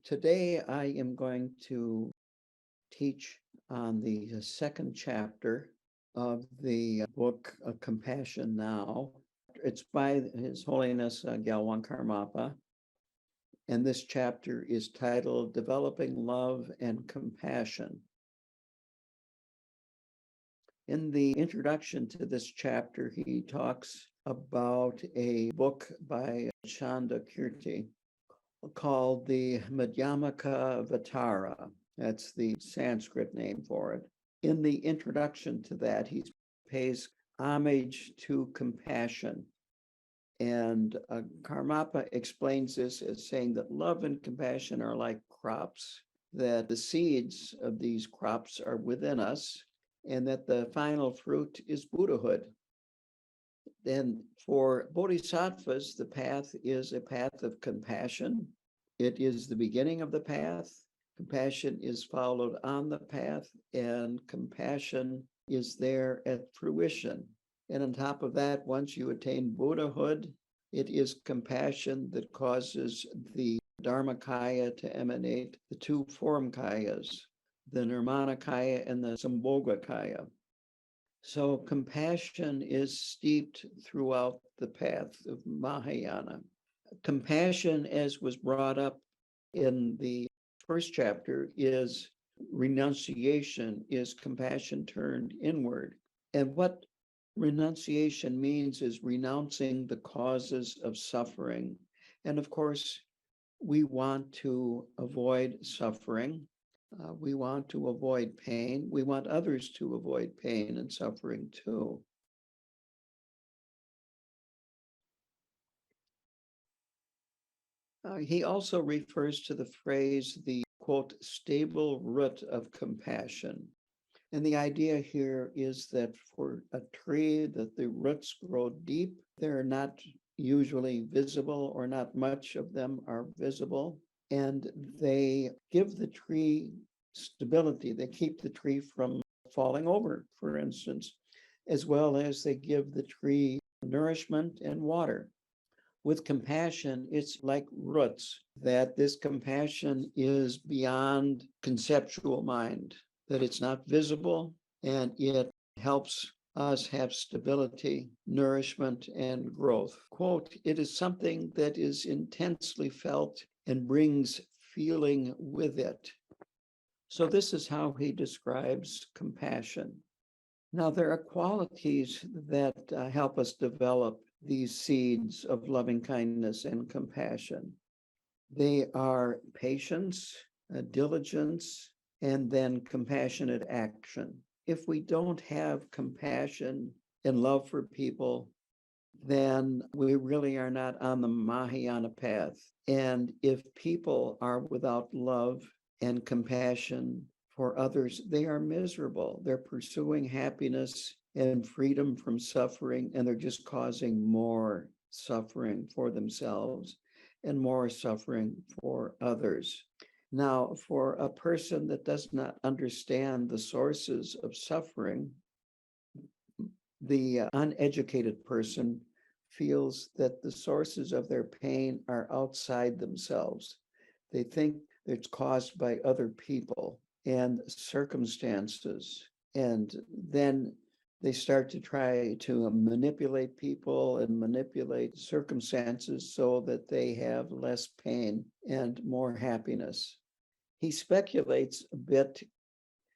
Today I am going to teach on the second chapter of the book Compassion Now. It's by His Holiness Gyalwang Karmapa, and this chapter is titled Developing Love and Compassion. In the introduction to this chapter, he talks about a book by Chanda Kirti called the Madhyamaka Vatara. That's the Sanskrit name for it. In the introduction to that, he pays homage to compassion. And Karmapa explains this as saying that love and compassion are like crops, that the seeds of these crops are within us, and that the final fruit is Buddhahood. Then for bodhisattvas, the path is a path of compassion. It is the beginning of the path. Compassion is followed on the path, and compassion is there at fruition. And on top of that, once you attain Buddhahood, it is compassion that causes the Dharmakaya to emanate, the two form kayas, the Nirmanakaya and the Sambhogakaya. So compassion is steeped throughout the path of Mahayana. Compassion, as was brought up in the first chapter, is renunciation, is compassion turned inward. And what renunciation means is renouncing the causes of suffering. And of course, we want to avoid suffering. We want to avoid pain. We want others to avoid pain and suffering too. He also refers to the phrase, the quote, stable root of compassion. And the idea here is that for a tree, that the roots grow deep. They're not usually visible, or not much of them are visible. And they give the tree stability. They keep the tree from falling over, for instance, as well as they give the tree nourishment and water. With compassion, it's like roots, that this compassion is beyond conceptual mind, that it's not visible, and it helps us have stability, nourishment, and growth. Quote, it is something that is intensely felt and brings feeling with it. So this is how he describes compassion. Now, there are qualities that help us develop these seeds of loving kindness and compassion. They are patience, diligence, and then compassionate action. If we don't have compassion and love for people, then we really are not on the Mahayana path. And if people are without love and compassion for others, they are miserable. They're pursuing happiness and freedom from suffering, and they're just causing more suffering for themselves and more suffering for others. Now, for a person that does not understand the sources of suffering, the uneducated person feels that the sources of their pain are outside themselves. They think it's caused by other people and circumstances. And then they start to try to manipulate people and manipulate circumstances so that they have less pain and more happiness. He speculates a bit,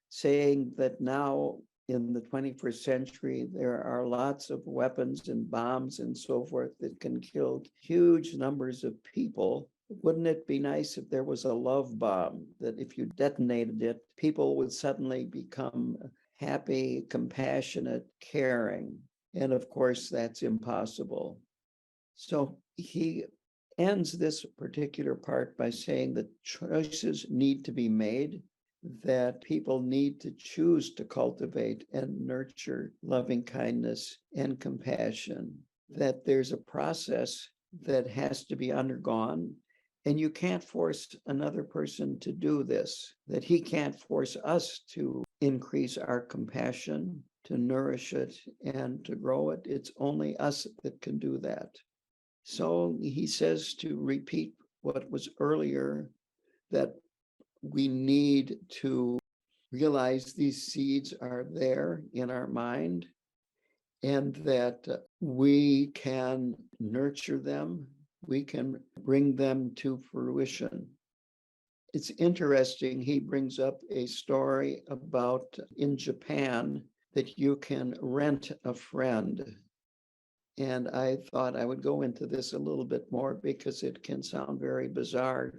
saying that now in the 21st century, there are lots of weapons and bombs and so forth that can kill huge numbers of people. Wouldn't it be nice if there was a love bomb, that if you detonated it, people would suddenly become happy, compassionate, caring? And of course, that's impossible. So he ends this particular part by saying that choices need to be made, that people need to choose to cultivate and nurture loving kindness and compassion, that there's a process that has to be undergone, and you can't force another person to do this, that he can't force us to increase our compassion, to nourish it, and to grow it. It's only us that can do that. So he says to repeat what was earlier that we need to realize these seeds are there in our mind and that we can nurture them, we can bring them to fruition. It's interesting, he brings up a story about in Japan that you can rent a friend. And I thought I would go into this a little bit more because it can sound very bizarre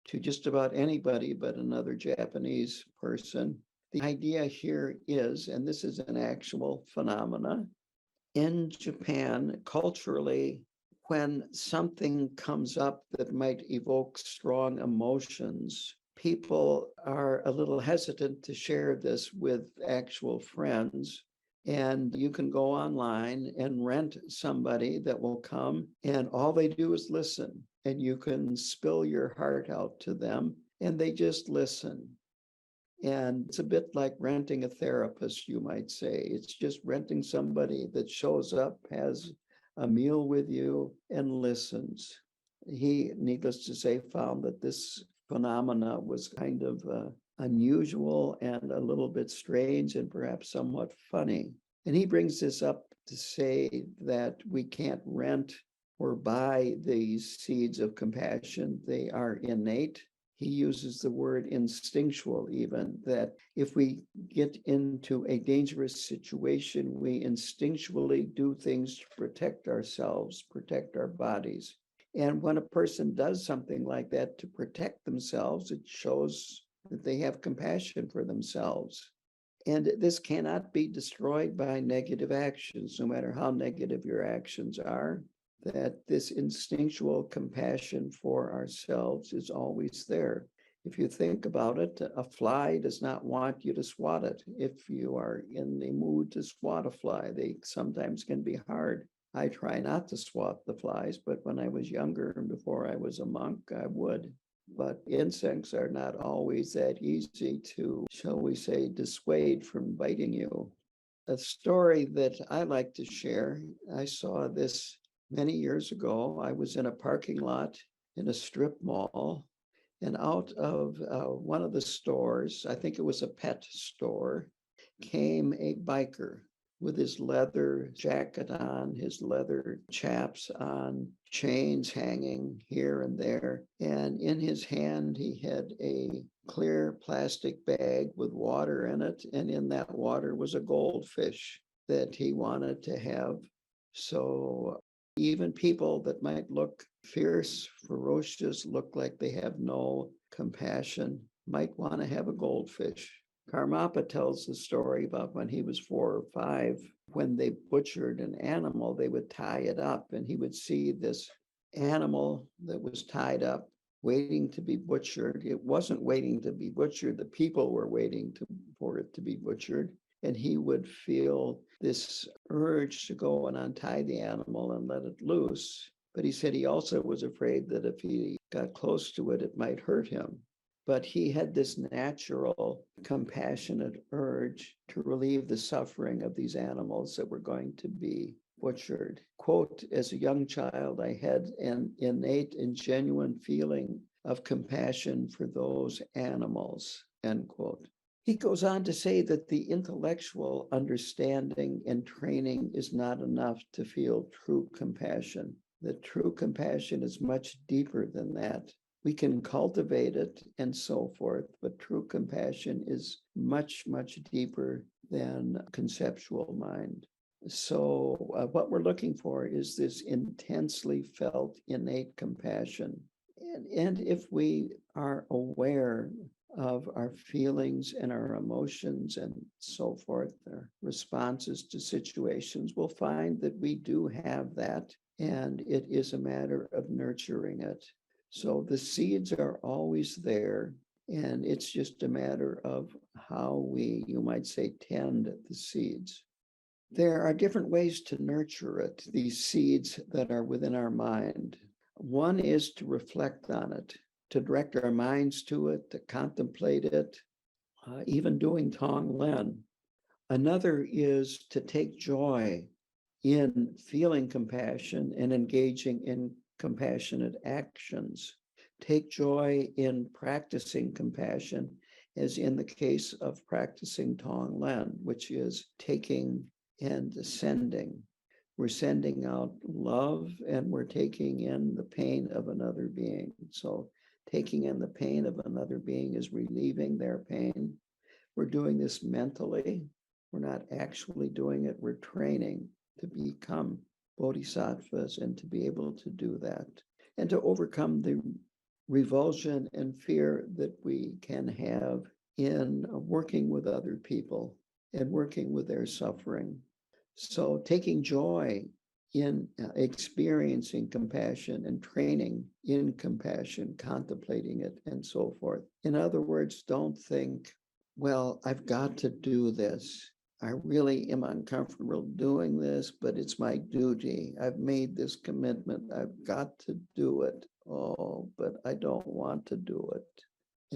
to just about anybody but another Japanese person. The idea here is, and this is an actual phenomena, in Japan, culturally, when something comes up that might evoke strong emotions, people are a little hesitant to share this with actual friends. And you can go online and rent somebody that will come, and all they do is listen. And you can spill your heart out to them, and they just listen. And it's a bit like renting a therapist, you might say. It's just renting somebody that shows up, has a meal with you, and listens. He, needless to say, found that this phenomena was kind of unusual and a little bit strange and perhaps somewhat funny. And he brings this up to say that we can't rent or buy these seeds of compassion. They are innate. He uses the word instinctual, even, that if we get into a dangerous situation, we instinctually do things to protect ourselves, protect our bodies. And when a person does something like that to protect themselves, it shows that they have compassion for themselves. And this cannot be destroyed by negative actions, no matter how negative your actions are, that this instinctual compassion for ourselves is always there. If you think about it, a fly does not want you to swat it. If you are in the mood to swat a fly, they sometimes can be hard. I try not to swat the flies, but when I was younger and before I was a monk, I would. But insects are not always that easy to, shall we say, dissuade from biting you. A story that I like to share, I saw this many years ago. I was in a parking lot in a strip mall, and out of one of the stores, I think it was a pet store, came a biker with his leather jacket on, his leather chaps on, chains hanging here and there. And in his hand, he had a clear plastic bag with water in it. And in that water was a goldfish that he wanted to have. So even people that might look fierce, ferocious, look like they have no compassion, might want to have a goldfish. Karmapa tells the story about when he was 4 or 5, when they butchered an animal, they would tie it up, and he would see this animal that was tied up, waiting to be butchered. It wasn't waiting to be butchered. The people were waiting for it to be butchered. And he would feel this urge to go and untie the animal and let it loose. But he said he also was afraid that if he got close to it, it might hurt him. But he had this natural, compassionate urge to relieve the suffering of these animals that were going to be butchered. Quote, as a young child, I had an innate and genuine feeling of compassion for those animals, end quote. He goes on to say that the intellectual understanding and training is not enough to feel true compassion. That true compassion is much deeper than that. We can cultivate it and so forth, but true compassion is much, much deeper than conceptual mind. So what we're looking for is this intensely felt innate compassion. And if we are aware of our feelings and our emotions and so forth, our responses to situations, we'll find that we do have that, and it is a matter of nurturing it. So the seeds are always there, and it's just a matter of how we, you might say, tend the seeds. There are different ways to nurture it, these seeds that are within our mind. One is to reflect on it, to direct our minds to it, to contemplate it, even doing Tonglen. Another is to take joy in feeling compassion and engaging in compassionate actions. take joy in practicing compassion, as in the case of practicing Tonglen, which is taking and sending. We're sending out love and we're taking in the pain of another being. So taking in the pain of another being is relieving their pain. We're doing this mentally. We're not actually doing it. We're training to become bodhisattvas and to be able to do that and to overcome the revulsion and fear that we can have in working with other people and working with their suffering. So taking joy in experiencing compassion and training in compassion, contemplating it, and so forth. In other words, don't think, well, I've got to do this. I really am uncomfortable doing this, but it's my duty. I've made this commitment. I've got to do it. Oh, but I don't want to do it,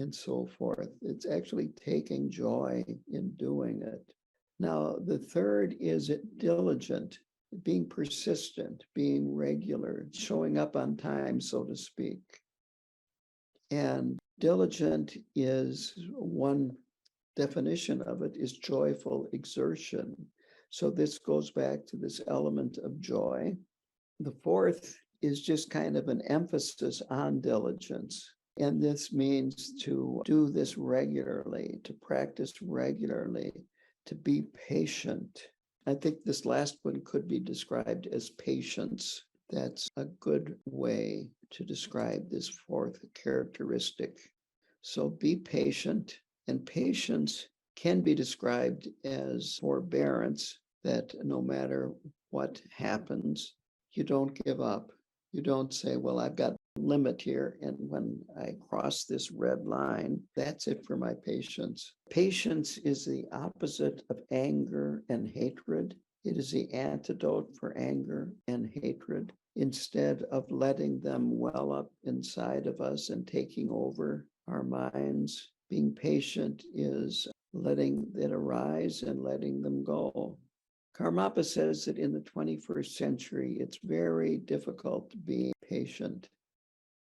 and so forth. It's actually taking joy in doing it. Now, the third is diligent, being persistent, being regular, showing up on time, so to speak. And diligent is one definition of it is joyful exertion. So this goes back to this element of joy. The fourth is just kind of an emphasis on diligence. And this means to do this regularly, to practice regularly, to be patient. I think this last one could be described as patience. That's a good way to describe this fourth characteristic. So be patient, and patience can be described as forbearance, that no matter what happens, you don't give up. You don't say, well, I've got a limit here, and when I cross this red line, that's it for my patience. Patience is the opposite of anger and hatred. It is the antidote for anger and hatred. Instead of letting them well up inside of us and taking over our minds, being patient is letting it arise and letting them go. Karmapa says that in the 21st century, it's very difficult to be patient.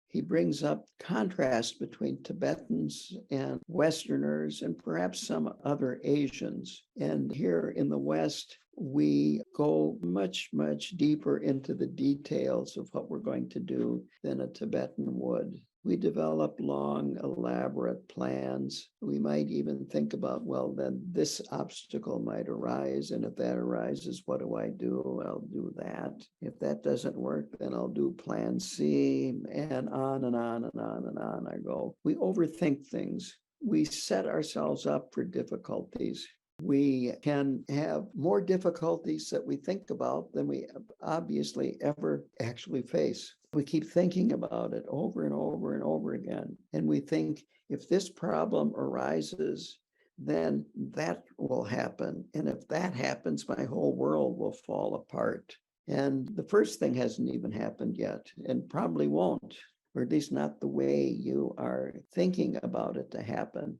He brings up contrast between Tibetans and Westerners and perhaps some other Asians. And here in the West, we go much, much deeper into the details of what we're going to do than a Tibetan would. We develop long, elaborate plans. We might even think about, well, then this obstacle might arise. And if that arises, what do I do? I'll do that. If that doesn't work, then I'll do plan C, and on and on and on and on I go. We overthink things. We set ourselves up for difficulties. We can have more difficulties that we think about than we obviously ever actually face. We keep thinking about it over and over and over again. And we think if this problem arises, then that will happen. And if that happens, my whole world will fall apart. And the first thing hasn't even happened yet and probably won't, or at least not the way you are thinking about it to happen.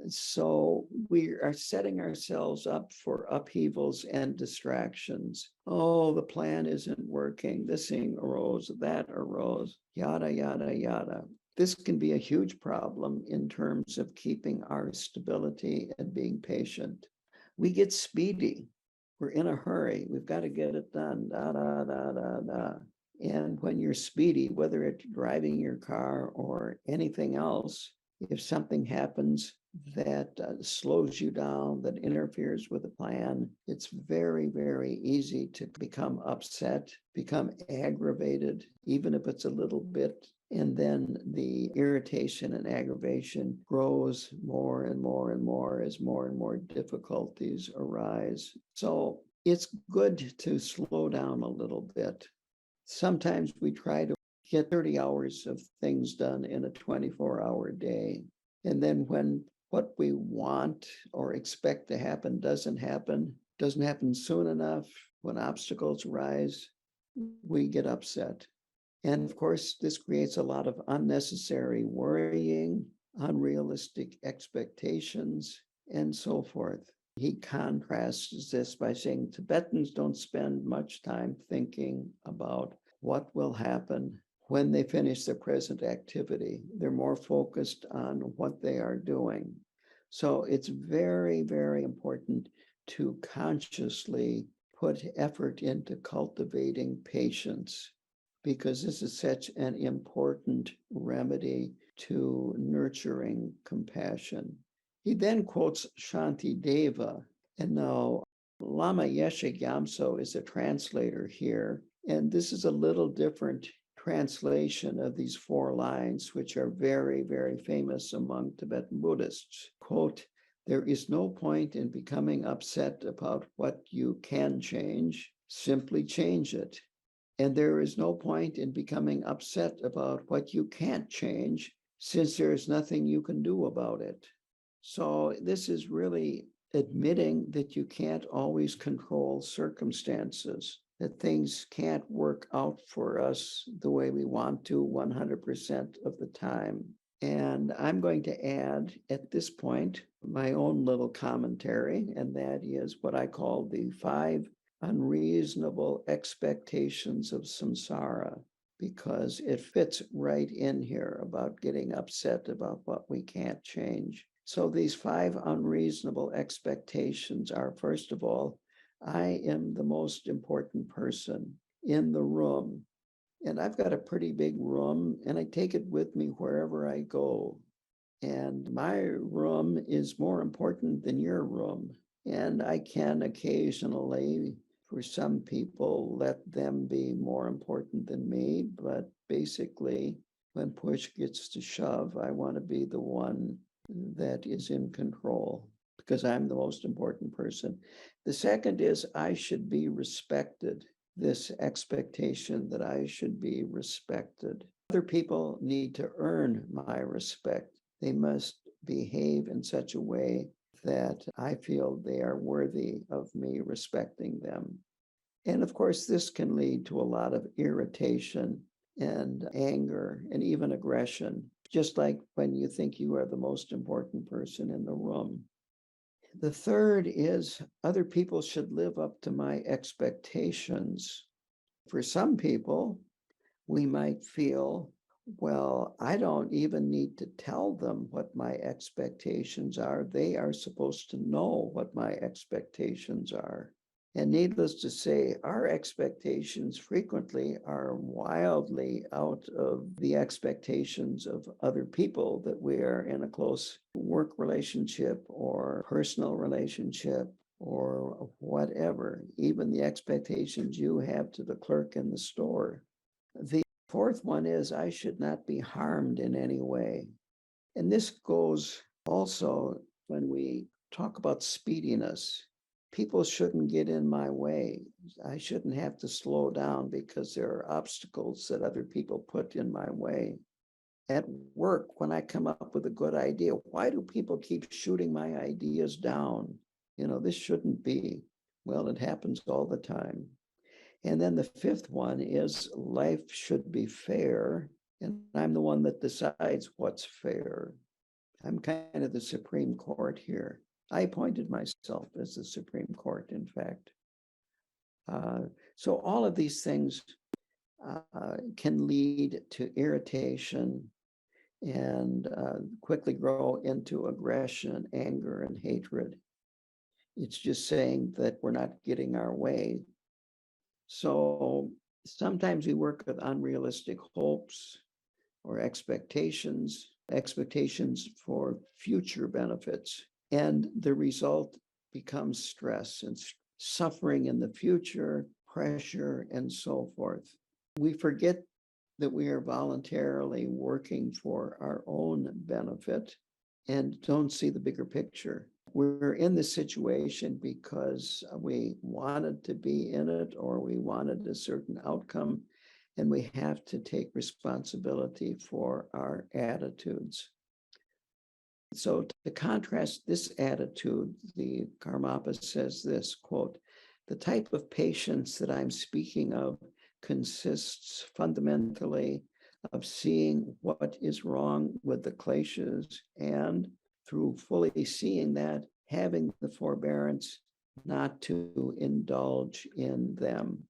So we are setting ourselves up for upheavals and distractions. Oh, the plan isn't working. This thing arose, that arose, yada, yada, yada. This can be a huge problem in terms of keeping our stability and being patient. We get speedy. We're in a hurry. We've got to get it done. Da, da, da, da, da. And when you're speedy, whether it's driving your car or anything else, if something happens that slows you down, that interferes with the plan, it's very, very easy to become upset, become aggravated, even if it's a little bit. And then the irritation and aggravation grows more and more and more as more and more difficulties arise. So it's good to slow down a little bit. Sometimes we try to get 30 hours of things done in a 24-hour day. And then when what we want or expect to happen doesn't happen soon enough, when obstacles arise, we get upset. And of course, this creates a lot of unnecessary worrying, unrealistic expectations, and so forth. He contrasts this by saying Tibetans don't spend much time thinking about what will happen when they finish their present activity. They're more focused on what they are doing. So it's very, very important to consciously put effort into cultivating patience, because this is such an important remedy to nurturing compassion. He then quotes Shanti Deva, and now Lama Yeshe Gyamtso is a translator here, and this is a little different translation of these 4 lines, which are very, very famous among Tibetan Buddhists. Quote, "There is no point in becoming upset about what you can change, simply change it. And there is no point in becoming upset about what you can't change, since there is nothing you can do about it." So this is really admitting that you can't always control circumstances, that things can't work out for us the way we want to 100% of the time. And I'm going to add at this point my own little commentary, and that is what I call the 5 unreasonable expectations of samsara, because it fits right in here about getting upset about what we can't change. So these 5 unreasonable expectations are, first of all, I am the most important person in the room. And I've got a pretty big room, and I take it with me wherever I go. And my room is more important than your room. And I can occasionally, for some people, let them be more important than me. But basically, when push gets to shove, I want to be the one that is in control, because I'm the most important person. The second is I should be respected. This expectation that I should be respected. Other people need to earn my respect. They must behave in such a way that I feel they are worthy of me respecting them. And of course, this can lead to a lot of irritation and anger and even aggression, just like when you think you are the most important person in the room. The third is other people should live up to my expectations. For some people, we might feel, well, I don't even need to tell them what my expectations are. They are supposed to know what my expectations are. And needless to say, our expectations frequently are wildly out of the expectations of other people that we are in a close work relationship or personal relationship or whatever, even the expectations you have to the clerk in the store. The fourth one is I should not be harmed in any way. And this goes also when we talk about speediness. People shouldn't get in my way. I shouldn't have to slow down because there are obstacles that other people put in my way. At work, when I come up with a good idea, why do people keep shooting my ideas down? This shouldn't be. Well, it happens all the time. And then the fifth one is life should be fair, and I'm the one that decides what's fair. I'm kind of the Supreme Court here. I appointed myself as the Supreme Court, in fact. So all of these things can lead to irritation and quickly grow into aggression, anger, and hatred. It's just saying that we're not getting our way. So sometimes we work with unrealistic hopes or expectations for future benefits. And the result becomes stress and suffering in the future, pressure, and so forth. We forget that we are voluntarily working for our own benefit and don't see the bigger picture. We're in this situation because we wanted to be in it or we wanted a certain outcome, and we have to take responsibility for our attitudes. So to contrast this attitude, the Karmapa says this, quote, "The type of patience that I'm speaking of consists fundamentally of seeing what is wrong with the kleshas and through fully seeing that, having the forbearance not to indulge in them."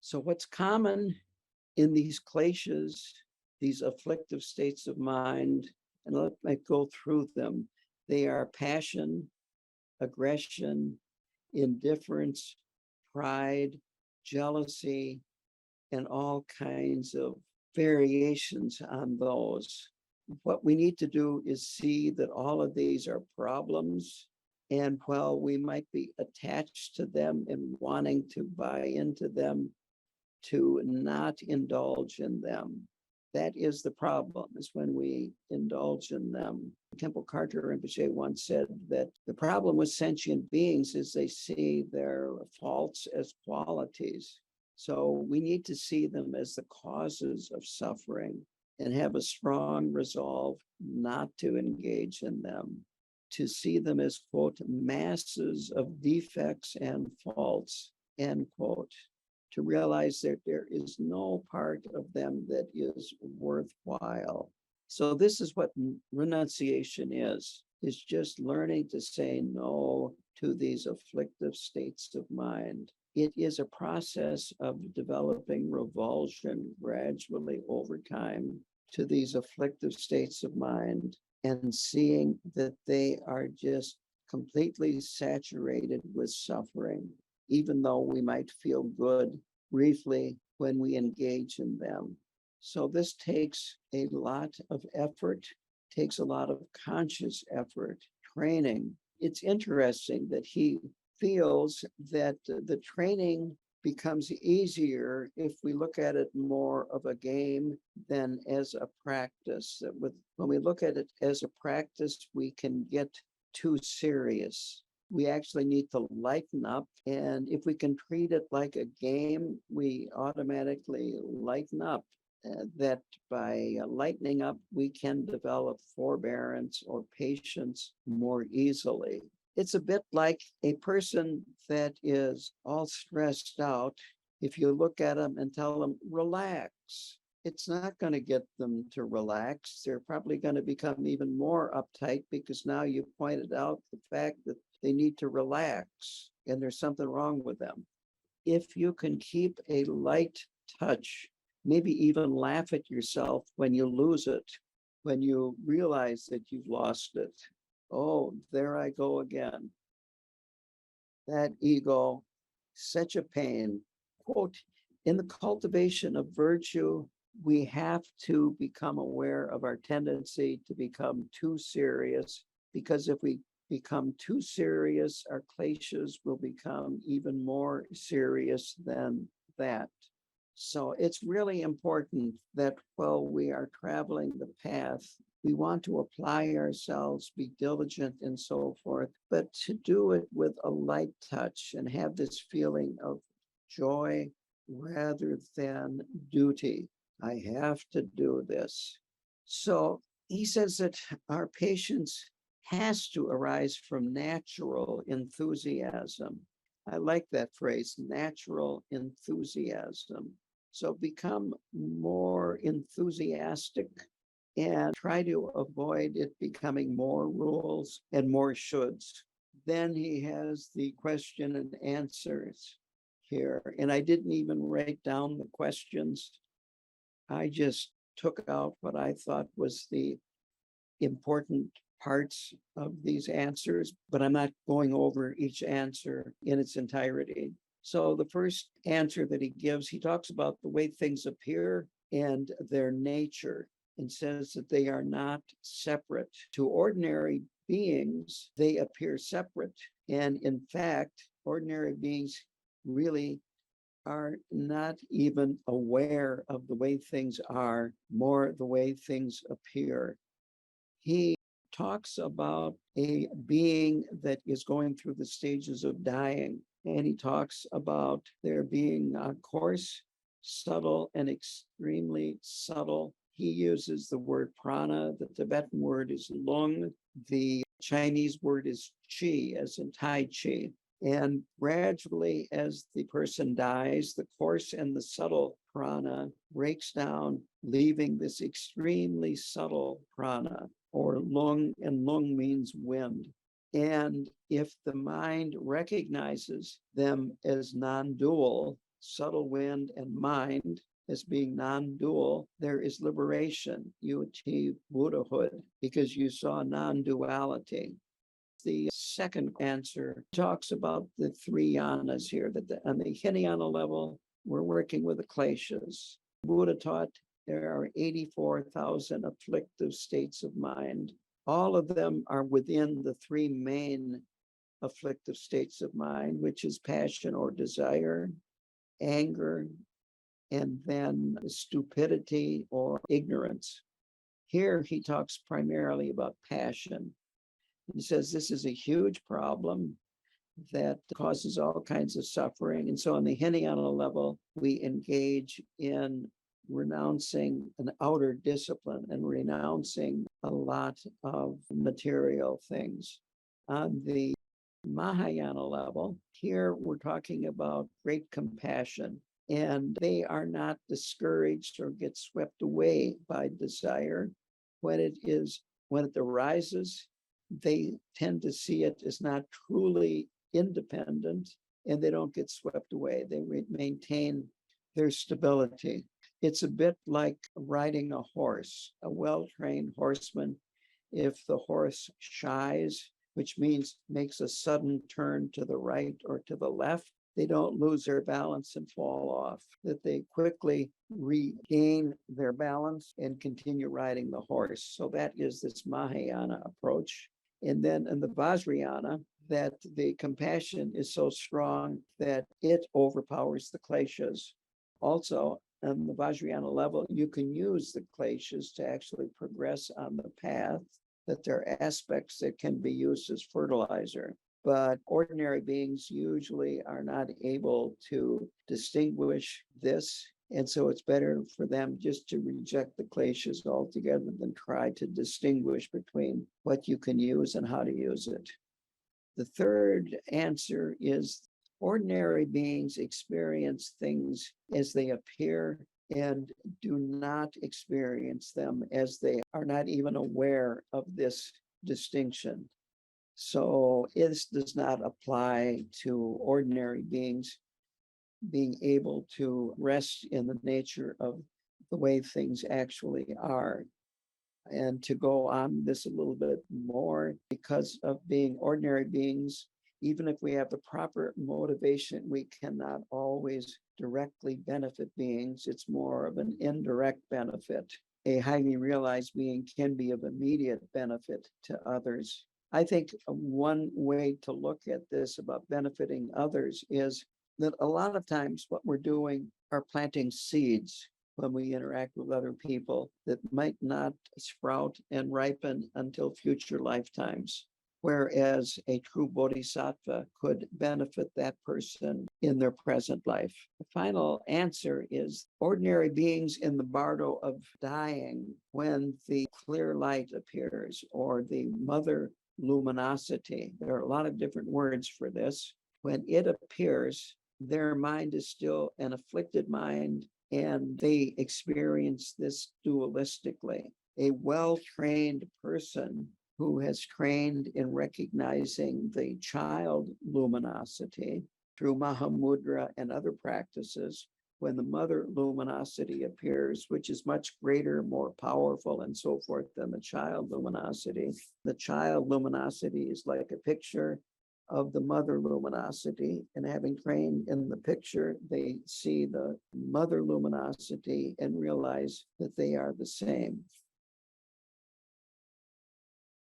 So what's common in these kleshas, these afflictive states of mind, and let me go through them. They are passion, aggression, indifference, pride, jealousy, and all kinds of variations on those. What we need to do is see that all of these are problems. And while we might be attached to them and wanting to buy into them, to not indulge in them. That is the problem, is when we indulge in them. Temple Carter Rinpoche once said that the problem with sentient beings is they see their faults as qualities. So we need to see them as the causes of suffering and have a strong resolve not to engage in them, to see them as, quote, masses of defects and faults, end quote, to realize that there is no part of them that is worthwhile. So this is what renunciation is just learning to say no to these afflictive states of mind. It is a process of developing revulsion gradually over time to these afflictive states of mind and seeing that they are just completely saturated with suffering, even though we might feel good briefly when we engage in them. So this takes a lot of effort, takes a lot of conscious effort, training. It's interesting that he feels that the training becomes easier if we look at it more of a game than as a practice. When we look at it as a practice, we can get too serious. We actually need to lighten up. And if we can treat it like a game, we automatically lighten up. That by lightening up, we can develop forbearance or patience more easily. It's a bit like a person that is all stressed out. If you look at them and tell them, relax, it's not going to get them to relax. They're probably going to become even more uptight because now you pointed out the fact that they need to relax and there's something wrong with them. If you can keep a light touch, maybe even laugh at yourself when you lose it, when you realize that you've lost it. Oh, there I go again. That ego, such a pain. Quote, in the cultivation of virtue, we have to become aware of our tendency to become too serious, because if we become too serious, our kleshas will become even more serious than that. So it's really important that while we are traveling the path, we want to apply ourselves, be diligent and so forth, but to do it with a light touch and have this feeling of joy rather than duty. I have to do this. So he says that our patience has to arise from natural enthusiasm. I like that phrase, natural enthusiasm. So become more enthusiastic and try to avoid it becoming more rules and more shoulds. Then he has the question and answers here. And I didn't even write down the questions. I just took out what I thought was the important parts of these answers, but I'm not going over each answer in its entirety. So the first answer that he gives, he talks about the way things appear and their nature, and says that they are not separate. To ordinary beings, they appear separate. And in fact, ordinary beings really are not even aware of the way things are, more the way things appear. He talks about a being that is going through the stages of dying. And he talks about there being coarse, subtle, and extremely subtle. He uses the word prana. The Tibetan word is lung. The Chinese word is qi, as in Tai Chi. And gradually, as the person dies, the coarse and the subtle prana breaks down, leaving this extremely subtle prana, or lung, and lung means wind. And if the mind recognizes them as non-dual, subtle wind, and mind as being non-dual, there is liberation. You achieve Buddhahood because you saw non-duality. The second answer talks about the three yanas here, that on the Hinayana level, we're working with the kleshas. Buddha taught there are 84,000 afflictive states of mind. All of them are within the three main afflictive states of mind, which is passion or desire, anger, and then stupidity or ignorance. Here he talks primarily about passion. He says this is a huge problem that causes all kinds of suffering. And so on the Hinayana level, we engage in renouncing an outer discipline and renouncing a lot of material things. On the Mahayana level, here we're talking about great compassion, and they are not discouraged or get swept away by desire. When it arises, they tend to see it as not truly independent, and they don't get swept away. They maintain their stability. It's a bit like riding a horse. A well-trained horseman, if the horse shies, which means makes a sudden turn to the right or to the left, they don't lose their balance and fall off, that they quickly regain their balance and continue riding the horse. So that is this Mahayana approach. And then in the Vajrayana, that the compassion is so strong that it overpowers the kleshas. Also, on the Vajrayana level, you can use the kleshas to actually progress on the path, that there are aspects that can be used as fertilizer. But ordinary beings usually are not able to distinguish this. And so it's better for them just to reject the kleshas altogether than try to distinguish between what you can use and how to use it. The third answer is ordinary beings experience things as they appear and do not experience them as they are not even aware of this distinction. So this does not apply to ordinary beings being able to rest in the nature of the way things actually are. And to go on this a little bit more, because of being ordinary beings, even if we have the proper motivation, we cannot always directly benefit beings. It's more of an indirect benefit. A highly realized being can be of immediate benefit to others. I think one way to look at this about benefiting others is that a lot of times what we're doing are planting seeds when we interact with other people that might not sprout and ripen until future lifetimes, whereas a true bodhisattva could benefit that person in their present life. The final answer is ordinary beings in the bardo of dying, when the clear light appears, or the mother luminosity. There are a lot of different words for this. When it appears, their mind is still an afflicted mind, and they experience this dualistically. A well-trained person who has trained in recognizing the child luminosity through Mahamudra and other practices, when the mother luminosity appears, which is much greater, more powerful, and so forth than the child luminosity. The child luminosity is like a picture of the mother luminosity, and having trained in the picture, they see the mother luminosity and realize that they are the same.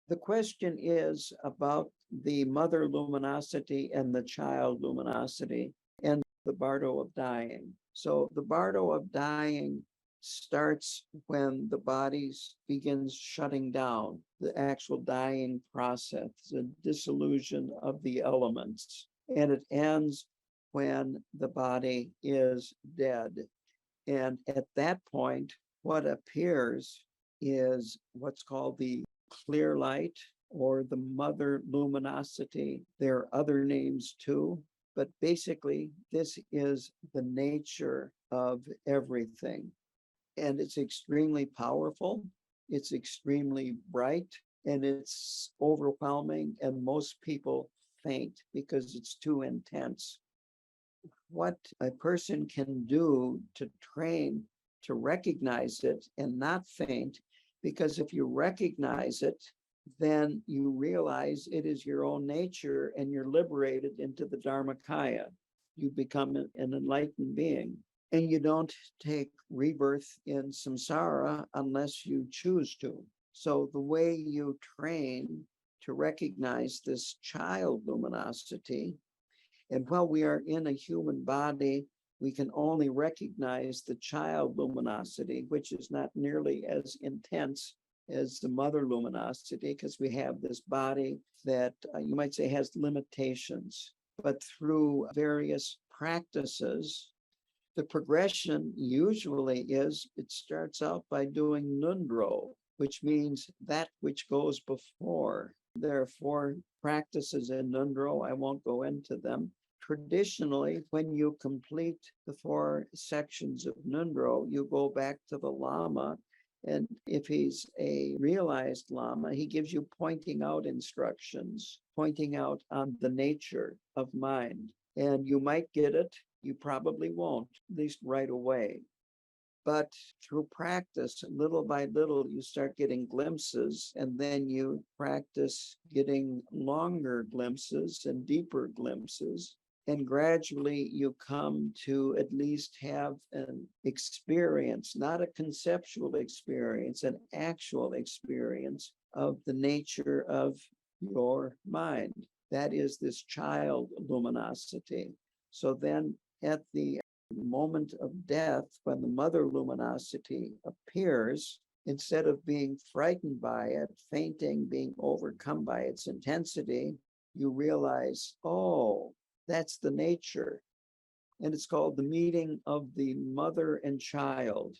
The question is about the mother luminosity and the child luminosity and the bardo of dying. So the bardo of dying starts when the body begins shutting down, the actual dying process, the dissolution of the elements. And it ends when the body is dead. And at that point, what appears is what's called the clear light or the mother luminosity. There are other names too, but basically this is the nature of everything. And it's extremely powerful, it's extremely bright, and it's overwhelming, and most people faint because it's too intense. what a person can do to train to recognize it and not faint, because if you recognize it, then you realize it is your own nature and you're liberated into the Dharmakaya. You become an enlightened being. And you don't take rebirth in samsara unless you choose to. So the way you train to recognize this child luminosity, and while we are in a human body, we can only recognize the child luminosity, which is not nearly as intense as the mother luminosity, because we have this body that you might say has limitations. But through various practices, the progression usually is it starts out by doing nundro, which means that which goes before. There are 4 practices in nundro. I won't go into them. Traditionally, when you complete the 4 sections of nundro, you go back to the Lama. And if he's a realized Lama, he gives you pointing out instructions, pointing out on the nature of mind. And you might get it, you probably won't, at least right away. But through practice, little by little, you start getting glimpses, and then you practice getting longer glimpses and deeper glimpses. And gradually you come to at least have an experience, not a conceptual experience, an actual experience of the nature of your mind. That is this child luminosity. So then at the moment of death, when the mother luminosity appears, instead of being frightened by it, fainting, being overcome by its intensity, you realize, oh, that's the nature. And it's called the meeting of the mother and child.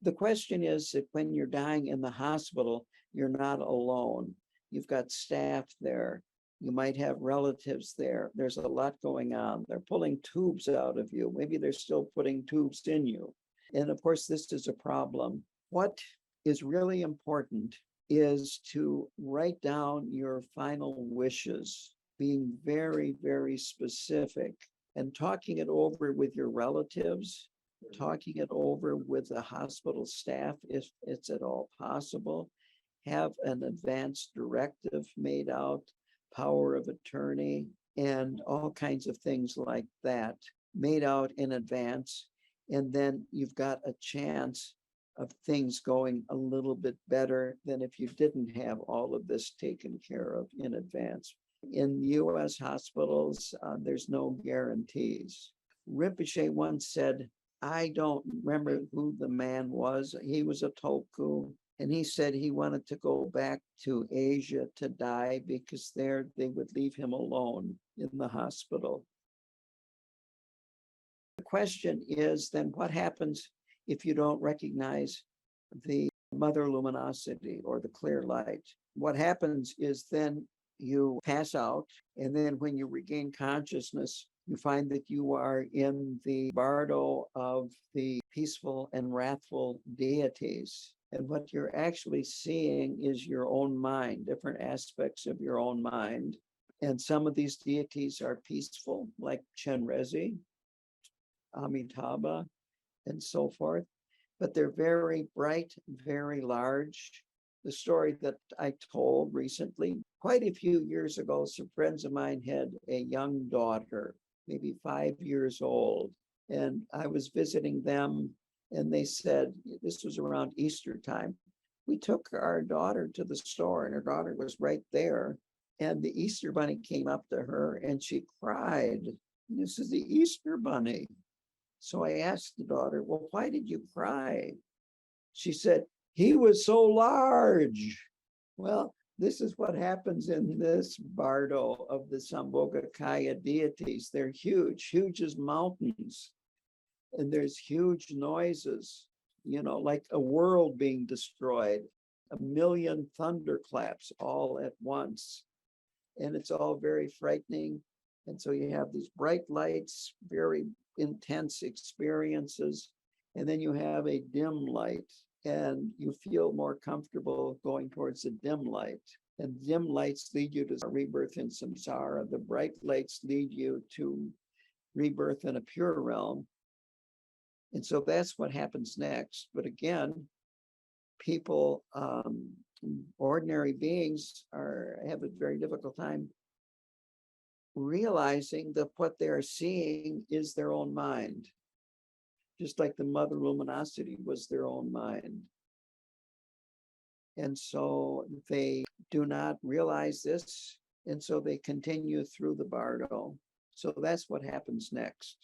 The question is that when you're dying in the hospital, you're not alone. You've got staff there. You might have relatives there. There's a lot going on. They're pulling tubes out of you. Maybe they're still putting tubes in you. And of course, this is a problem. What is really important is to write down your final wishes, being very, very specific, and talking it over with your relatives, talking it over with the hospital staff if it's at all possible. Have an advance directive made out, power of attorney, and all kinds of things like that made out in advance. And then you've got a chance of things going a little bit better than if you didn't have all of this taken care of in advance. In US hospitals, there's no guarantees. Rinpoche once said, I don't remember who the man was. He was a tulku. And he said he wanted to go back to Asia to die because there they would leave him alone in the hospital. The question is then what happens if you don't recognize the mother luminosity or the clear light? What happens is then you pass out, and then when you regain consciousness, you find that you are in the bardo of the peaceful and wrathful deities. And what you're actually seeing is your own mind, different aspects of your own mind. And some of these deities are peaceful, like Chenrezig, Amitabha, and so forth. But they're very bright, very large. The story that I told recently, quite a few years ago, some friends of mine had a young daughter, maybe 5 years old. And I was visiting them, and they said, this was around Easter time, we took our daughter to the store, and her daughter was right there. And the Easter bunny came up to her, and she cried. This is the Easter bunny. So I asked the daughter, well, why did you cry? She said, he was so large. Well, this is what happens in this bardo of the Sambhogakaya deities. They're huge, huge as mountains. And there's huge noises, like a world being destroyed, 1,000,000 thunderclaps all at once. And it's all very frightening. And so you have these bright lights, very intense experiences, and then you have a dim light, and you feel more comfortable going towards the dim light. And dim lights lead you to rebirth in samsara. The bright lights lead you to rebirth in a pure realm. And so that's what happens next. But again, people, ordinary beings have a very difficult time realizing that what they're seeing is their own mind, just like the mother luminosity was their own mind. And so they do not realize this, and so they continue through the bardo. So that's what happens next.